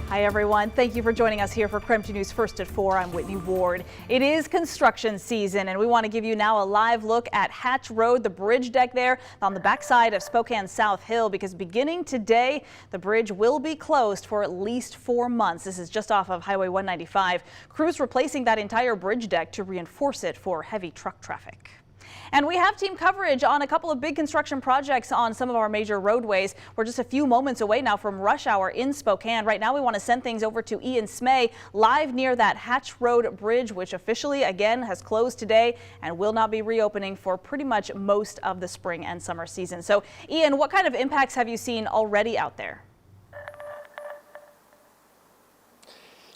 Hi, everyone. Thank you for joining us here for KREM 2 News First at 4. I'm Whitney Ward. It is construction season, and we want to give you now a live look at Hatch Road, the bridge deck there on the backside of Spokane South Hill, because beginning today, the bridge will be closed for at least 4 months. This is just off of Highway 195. Crews replacing that entire bridge deck to reinforce it for heavy truck traffic. And we have team coverage on a couple of big construction projects on some of our major roadways. We're just a few moments away now from rush hour in Spokane. Right now, we want to send things over to Ian Smay live near that Hatch Road bridge, which officially again has closed today and will not be reopening for pretty much most of the spring and summer season. So, Ian, what kind of impacts have you seen already out there?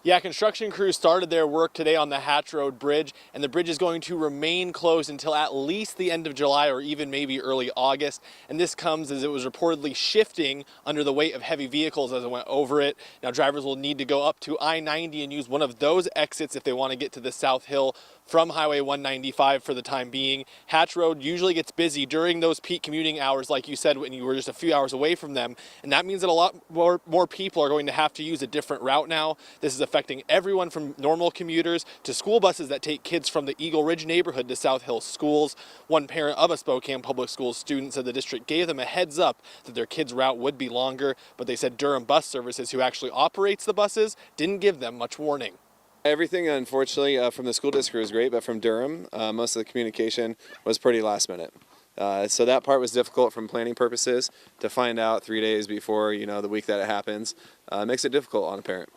Yeah, construction crews started their work today on the Hatch Road Bridge, and the bridge is going to remain closed until at least the end of July or even maybe early August. And this comes as it was reportedly shifting under the weight of heavy vehicles as it went over it. Now, drivers will need to go up to I-90 and use one of those exits if they want to get to the South Hill from Highway 195 for the time being. Hatch Road usually gets busy during those peak commuting hours, like you said, when you were just a few hours away from them. And that means that a lot more people are going to have to use a different route now. This is affecting everyone from normal commuters to school buses that take kids from the Eagle Ridge neighborhood to South Hill schools. One parent of a Spokane Public Schools student said the district gave them a heads up that their kids' route would be longer, but they said Durham Bus Services, who actually operates the buses, didn't give them much warning. Everything, unfortunately, from the school district was great, but from Durham, most of the communication was pretty last minute. So that part was difficult from planning purposes. To find out 3 days before, the week that it happens, makes it difficult on a parent.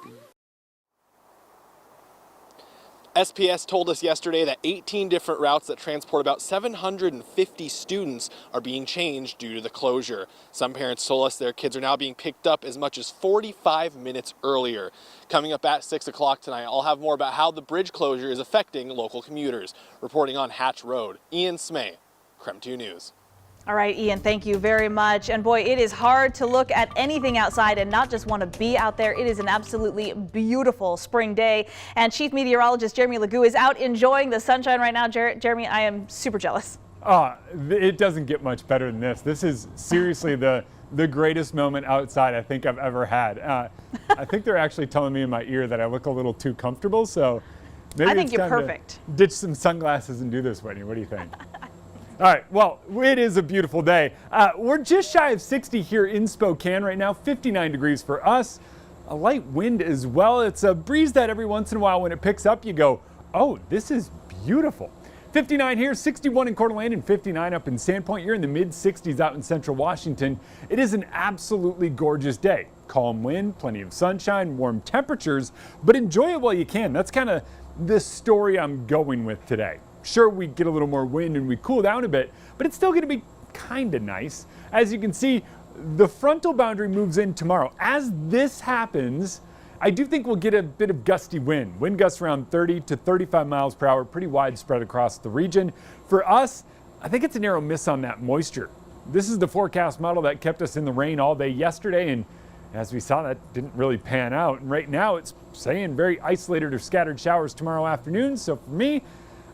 SPS told us yesterday that 18 different routes that transport about 750 students are being changed due to the closure. Some parents told us their kids are now being picked up as much as 45 minutes earlier. Coming up at 6 o'clock tonight, I'll have more about how the bridge closure is affecting local commuters. Reporting on Hatch Road, Ian Smay, KREM 2 News. All right, Ian, thank you very much. And boy, it is hard to look at anything outside and not just want to be out there. It is an absolutely beautiful spring day. And Chief Meteorologist Jeremy Legoo is out enjoying the sunshine right now. Jeremy, I am super jealous. It doesn't get much better than this. This is seriously the greatest moment outside I think I've ever had. I think they're actually telling me in my ear that I look a little too comfortable. So maybe I think you're perfect. Ditch some sunglasses and do this, Whitney. What do you think? All right, well, it is a beautiful day. We're just shy of 60 here in Spokane right now, 59 degrees for us. A light wind as well. It's a breeze that every once in a while when it picks up, you go, oh, this is beautiful. 59 here, 61 in Coeur d'Alene, and 59 up in Sandpoint. You're in the mid-60s out in central Washington. It is an absolutely gorgeous day. Calm wind, plenty of sunshine, warm temperatures, but enjoy it while you can. That's kind of the story I'm going with today. Sure, we get a little more wind and we cool down a bit, but it's still going to be kind of nice. As you can see, the frontal boundary moves in tomorrow. As this happens, I do think we'll get a bit of gusty wind. Wind gusts around 30 to 35 miles per hour, pretty widespread across the region. For us, I think it's a narrow miss on that moisture. This is the forecast model that kept us in the rain all day yesterday, and as we saw, that didn't really pan out. And right now, it's saying very isolated or scattered showers tomorrow afternoon. So for me,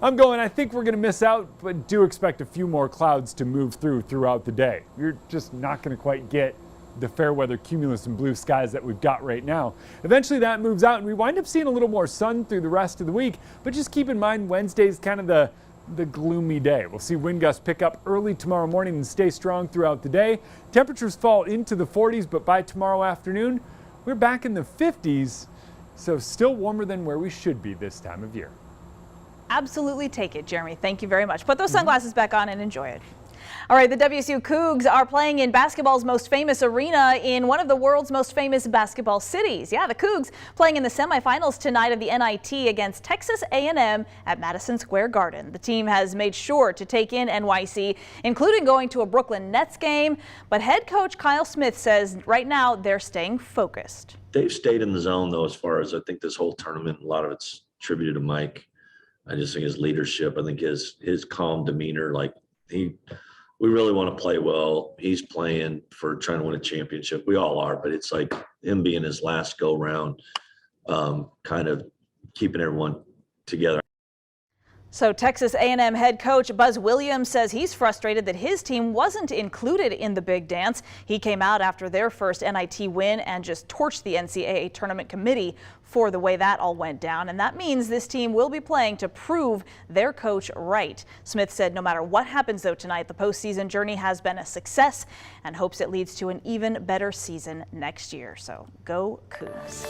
I think we're going to miss out, but do expect a few more clouds to move throughout the day. You're just not going to quite get the fair weather cumulus and blue skies that we've got right now. Eventually that moves out and we wind up seeing a little more sun through the rest of the week, but just keep in mind Wednesday's kind of the gloomy day. We'll see wind gusts pick up early tomorrow morning and stay strong throughout the day. Temperatures fall into the 40s, but by tomorrow afternoon, we're back in the 50s, so still warmer than where we should be this time of year. Absolutely take it, Jeremy. Thank you very much. Put those sunglasses back on and enjoy it. All right, the WSU Cougs are playing in basketball's most famous arena in one of the world's most famous basketball cities. Yeah, the Cougs playing in the semifinals tonight of the NIT against Texas A&M at Madison Square Garden. The team has made sure to take in NYC, including going to a Brooklyn Nets game. But head coach Kyle Smith says right now they're staying focused. They've stayed in the zone, though, as far as I think this whole tournament, a lot of it's attributed to Mike. I just think his leadership, I think his calm demeanor, we really want to play well. He's playing for trying to win a championship. We all are, but it's like him being his last go round, kind of keeping everyone together. So Texas A&M head coach Buzz Williams says he's frustrated that his team wasn't included in the big dance. He came out after their first NIT win and just torched the NCAA tournament committee for the way that all went down. And that means this team will be playing to prove their coach right. Smith said no matter what happens though tonight, the postseason journey has been a success and hopes it leads to an even better season next year. So go Cougs.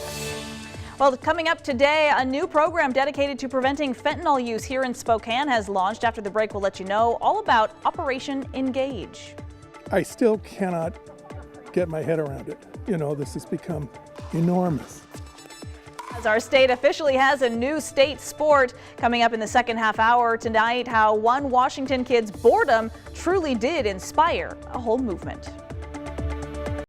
Well, coming up today, a new program dedicated to preventing fentanyl use here in Spokane has launched. After the break, we'll let you know all about Operation Engage. I still cannot get my head around it. You know, this has become enormous. As our state officially has a new state sport. Coming up in the second half hour tonight, how one Washington kid's boredom truly did inspire a whole movement.